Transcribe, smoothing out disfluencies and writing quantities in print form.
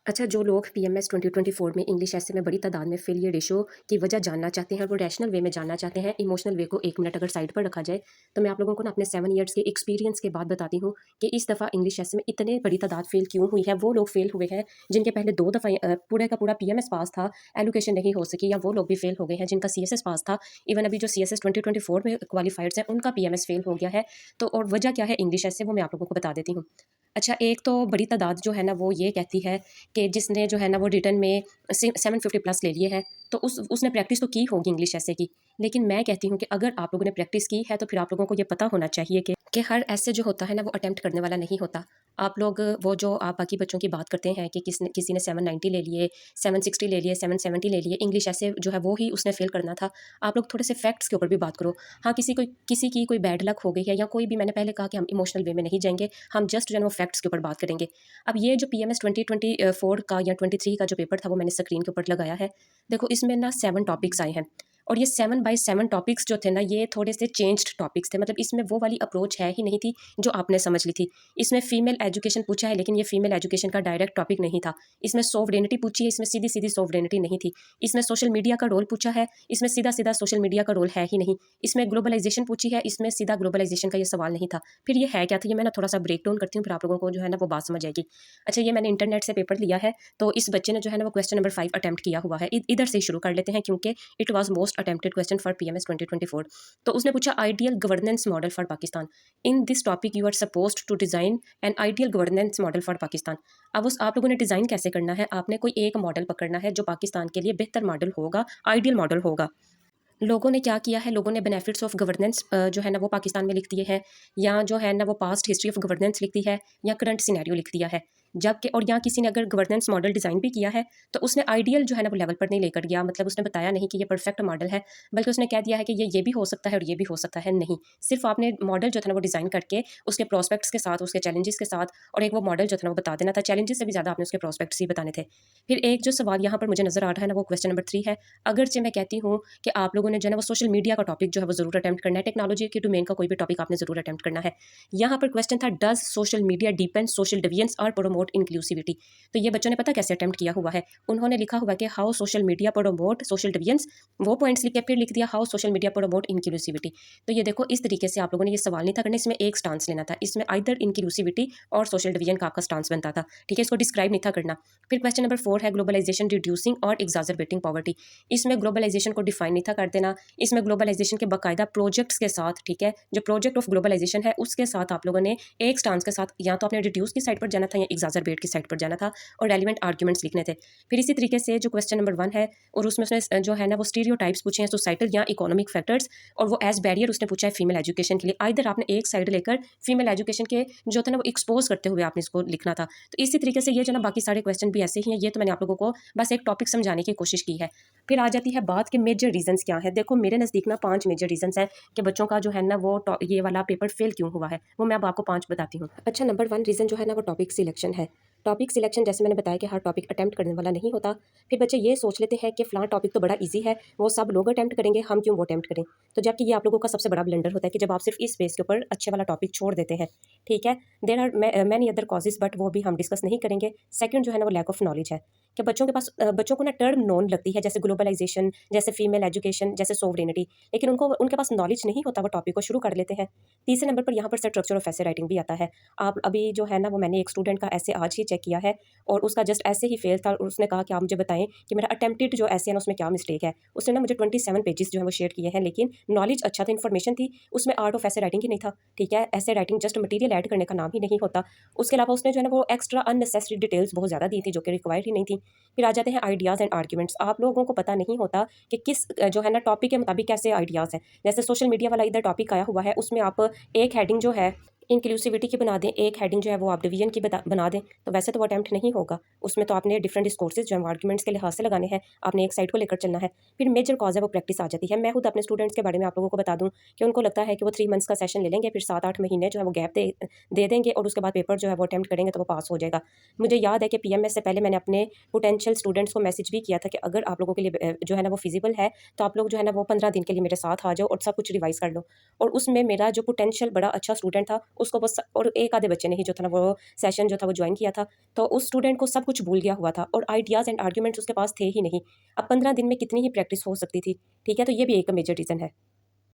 अच्छा, जो लोग पीएमएस 2024 में इंग्लिश ऐसे में बड़ी तादाद में फेलियर रेशो की वजह जानना चाहते हैं और वो रैशनल वे में जानना चाहते हैं, इमोशनल वे को 1 मिनट अगर साइड पर रखा जाए, तो मैं आप लोगों को ना अपने 7 इयर्स के एक्सपीरियंस के बाद बताती हूँ कि इस दफ़ा इंग्लिश ऐसे में इतने बड़ी तादाद फेल क्यों हुई है। वो लोग फेल हुए हैं जिनके पहले 2 दफ़ा पूरे का पूरा पीएमएस पास था, एलोकेशन नहीं हो सकी, या वो लोग भी फेल हो गए हैं जिनका सीएसएस पास था। इवन अभी जो सीएसएस 2024 में क्वालिफाइड्स हैं, उनका पीएमएस फेल हो गया है। तो और वजह क्या है इंग्लिश ऐसे, वो मैं आप लोगों को बता देती हूँ। अच्छा, एक तो बड़ी तादाद जो है ना वो ये कहती है कि जिसने जो है ना वो रिटन में 750 प्लस ले लिए है, तो उसने प्रैक्टिस तो की होगी इंग्लिश ऐसे की। लेकिन मैं कहती हूँ कि अगर आप लोगों ने प्रैक्टिस की है तो फिर आप लोगों को ये पता होना चाहिए कि हर ऐसे जो होता है ना वो अटेम्प्ट करने वाला नहीं होता। आप लोग वो जो आप बाकी बच्चों की बात करते हैं कि किसी ने 790 ले लिए, 760 ले लिए, 770 ले लिए, इंग्लिश ऐसे जो है वो ही उसने फेल करना था। आप लोग थोड़े से फैक्ट्स के ऊपर भी बात करो। हाँ, किसी की कोई बैड लक हो गई है या कोई भी, मैंने पहले कहा कि हम इमोशनल वे में नहीं जाएंगे, हम जस्ट जो है वो फैक्ट्स के ऊपर बात करेंगे। अब ये जो पीएमएस 2024 का या 23 का जो पेपर था वो मैंने स्क्रीन के ऊपर लगाया है। देखो, इसमें ना 7 टॉपिक्स आए हैं और ये 7 बाय 7 टॉपिक्स जो थे ना ये थोड़े से चेंज्ड टॉपिक्स थे। मतलब इसमें वो वाली अप्रोच है ही नहीं थी जो आपने समझ ली थी। इसमें फीमेल एजुकेशन पूछा है, लेकिन ये फीमेल एजुकेशन का डायरेक्ट टॉपिक नहीं था। इसमें सॉवरेनिटी पूछी है, इसमें सीधी-सीधी सॉवरेनिटी नहीं थी। इसमें सोशल मीडिया का रोल पूछा है, इसमें सीधा-सीधा सोशल मीडिया का रोल है ही नहीं। इसमें ग्लोबलाइजेशन पूछी है, इसमें सीधा ग्लोबलाइजेशन का ये सवाल नहीं था। फिर ये है क्या था, ये मैं ना थोड़ा-सा ब्रेक डाउन करती हूँ, फिर आप लोगों को जो है ना वो बात समझ आएगी। अच्छा, ये मैंने इंटरनेट से पेपर लिया है, तो इस बच्चे ने जो है ना वो क्वेश्चन नंबर 5 अटेम्प्ट किया हुआ है। इधर से ही शुरू कर लेते हैं क्योंकि it was most attempted question for PMS 2024। तो उसने पूछा ideal governance model for Pakistan. In this topic you are supposed to design an ideal governance model for Pakistan. अब उस आप लोगों ने डिजाइन कैसे करना है, आपने कोई एक मॉडल पकड़ना है जो पाकिस्तान के लिए बेहतर मॉडल होगा, आइडियल मॉडल होगा। लोगों ने क्या किया है, लोगों ने बेनिफिट्स ऑफ गवर्नेंस जो है ना वो पाकिस्तान में लिख दिए हैं, या जो है ना वो पास्ट हिस्ट्री ऑफ गवर्नेंस लिख दी है, या करंट सिनेरियो लिख दिया है। जबकि और यहाँ किसी ने अगर गवर्नेंस मॉडल डिज़ाइन भी किया है तो उसने आइडियल जो है ना वो लेवल पर नहीं लेकर गया। मतलब उसने बताया नहीं कि ये परफेक्ट मॉडल है, बल्कि उसने कह दिया है कि ये भी हो सकता है और ये भी हो सकता है। नहीं, सिर्फ आपने मॉडल जो था ना वो डिज़ाइन करके उसके प्रोस्पेक्ट्स के साथ, उसके चैलेंजेस के साथ, और एक वो मॉडल जो था ना वो बता देना था। चैलेंजेस से भी ज़्यादा आपने उसके प्रोस्पेक्ट्स ही बताने थे। फिर एक जो सवाल यहाँ पर मुझे नज़र आ रहा है ना वो क्वेश्चन नंबर 3 है। अगरचे मैं कहती हूँ कि आप लोगों ने जो है ना वो सोशल मीडिया का टॉपिक जो है वो ज़रूर अटेम्प्ट करना है, टेक्नोलॉजी के डोमेन का कोई भी टॉपिक आपने ज़रूर अटेम्प्ट करना है। यहाँ पर क्वेश्चन था, does social media depend social deviance और प्रोमोट इंक्लूसिविटी। तो ये बच्चों ने पता कैसे अटेम्प्ट किया हुआ है, उन्होंने लिखा हुआ है कि how social media promote social deviance, वो पॉइंट्स लिख के फिर लिख दिया how social media promote inclusivity. तो ये देखो, इस तरीके से आप लोगों ने ये सवाल नहीं था करना, इसमें एक स्टांस लेना था, इसमें आइदर इंक्लूसिविटी और सोशल डिवीजन का आपका स्टांस बनता था। ठीक है, इसको डिस्क्राइब नहीं था करना। फिर क्वेश्चन नंबर 4 है ग्लोबलाइजेशन रिड्यूसिंग और एग्जाजरबेटिंग पॉवर्टी। इसमें ग्लोबलाइजेशन को डिफाइन नहीं था कर देना, इसमें ग्लोबलाइजेशन के बाकायदा प्रोजेक्ट्स के साथ, ठीक है, जो प्रोजेक्ट ऑफ ग्लोबलाइजेशन है उसके साथ आप लोगों ने एक स्टांस के साथ या तो आपने रिड्यूस की साइड पर जाना था या एग्जाजरबेट की साइड पर जाना था, और रेलिवेंट आर्ग्यूमेंट्स लिखने थे। फिर इसी तरीके से जो क्वेश्चन नंबर 1 है, और उसमें उसने जो है ना वो स्टीरियोटाइप्स पूछे हैं सोसाइटल या इकोनॉमिक फैक्टर्स, और वो एज बैरियर उसने पूछा है फीमेल एजुकेशन के लिए। आइदर आपने एक साइड लेकर फीमेल एजुकेशन के जो थे ना वो एक्सपोज करते हुए आपने इसको लिखना था। तो इसी तरीके से ये जो ना बाकी सारे क्वेश्चन भी ऐसे ही हैं। ये तो मैंने आप लोगों को बस एक टॉपिक समझाने की कोशिश की है। फिर आ जाती है बात कि मेजर रीजंस क्या है। देखो, मेरे नज़दीक ना 5 मेजर रीजंस हैं कि बच्चों का जो है ना वो ये वाला पेपर फेल क्यों हुआ है, वो मैं अब आपको 5 बताती हूँ। अच्छा, नंबर 1 रीज़न जो है ना वो टॉपिक सिलेक्शन है। टॉपिक सिलेक्शन, जैसे मैंने बताया कि हर टॉपिक अटेम्प्ट करने वाला नहीं होता। फिर बच्चे ये सोच लेते हैं कि फ़लाँ टॉपिक तो बड़ा ईजी है, वो सब लोग अटेम्प्ट करेंगे, हम क्यों वो अटेम्प्ट करें। तो जबकि ये आप लोगों का सबसे बड़ा ब्लंडर होता है कि जब आप सिर्फ इस बेस के ऊपर अच्छे वाला टॉपिक छोड़ देते हैं। ठीक है, there are many other causes, but वो भी हम डिस्कस नहीं करेंगे। सेकंड जो है ना वो लैक ऑफ नॉलेज है कि बच्चों के पास बच्चों को ना टर्म नोन लगती है, जैसे ग्लोबलाइजेशन, जैसे फीमेल एजुकेशन, जैसे सोवरेनिटी, लेकिन उनको उनके पास नॉलेज नहीं होता, वो टॉपिक को शुरू कर लेते हैं। तीसरे नंबर पर यहाँ पर स्ट्रक्चर ऑफ ऐसे राइटिंग भी आता है। आप अभी जो है ना वो मैंने एक स्टूडेंट का ऐसे आज ही चेक किया है, और उसका जस्ट ऐसे ही फेल था, और उसने कहा कि आप मुझे बताएं कि मेरा अटेम्प्टेड जो ऐसे है ना उसमें क्या मिस्टेक है। उसने ना मुझे 27 पेजेस जो है वो शेयर किए हैं, लेकिन नॉलेज अच्छा था, इन्फॉर्मेशन थी, उसमें आर्ट ऑफ ऐसे राइटिंग ही नहीं था। ठीक है, ऐसे राइटिंग जस्ट मटेरियल ऐड करने का नाम ही नहीं होता। उसके अलावा उसने जो है ना वो एक्स्ट्रा अननेसेसरी डिटेल्स बहुत ज़्यादा दी थी जो कि रिक्वायर्ड ही नहीं थी। फिर आ जाते हैं आइडियाज़ एंड आर्ग्यूमेंट्स। आप लोगों को पता नहीं होता कि किस जो है ना टॉपिक के मुताबिक कैसे आइडियाज़ हैं। जैसे सोशल मीडिया वाला इधर टॉपिक आया हुआ है, उसमें आप एक हेडिंग जो है इंक्लूसिविटी की बना दें, एक हेडिंग जो है वो आप डिवीजन की बना दें, तो वैसे तो वो अटेम्प्ट नहीं होगा। उसमें तो आपने डिफरेंट डिस्कोर्सेज जो है आर्ग्यूमेंट्स के लिहाज से लगाने हैं, आपने एक साइड को लेकर चलना है। फिर मेजर कॉज है वो प्रैक्टिस आ जाती है। मैं खुद अपने स्टूडेंट्स के बारे में आप लोगों को बता दूं कि उनको लगता है कि वो 3 मंथ्स का सेशन ले लेंगे, फिर 7-8 महीने जो है वो गैप दे देंगे, और उसके बाद पेपर जो है वो अटेम्प्ट करेंगे तो वो पास हो जाएगा। मुझे याद है कि पीएमएस से पहले मैंने अपने पोटेंशियल स्टूडेंट्स को मैसेज भी किया था कि अगर आप लोगों के लिए जो है ना वो फिजिबल है, तो आप लोग जो है ना वो 15 दिन के लिए मेरे साथ आ जाओ और सब कुछ रिवाइज कर लो। और उसमें मेरा जो पोटेंशियल बड़ा अच्छा स्टूडेंट था, उसको बस, और एक आधे बच्चे ने ही जो था ना वो सेशन जो था वो ज्वाइन किया था, तो उस स्टूडेंट को सब कुछ भूल गया हुआ था और आइडियाज़ एंड आर्ग्यूमेंट्स उसके पास थे ही नहीं। अब 15 दिन में कितनी ही प्रैक्टिस हो सकती थी, ठीक है? तो ये भी एक मेजर रीज़न है।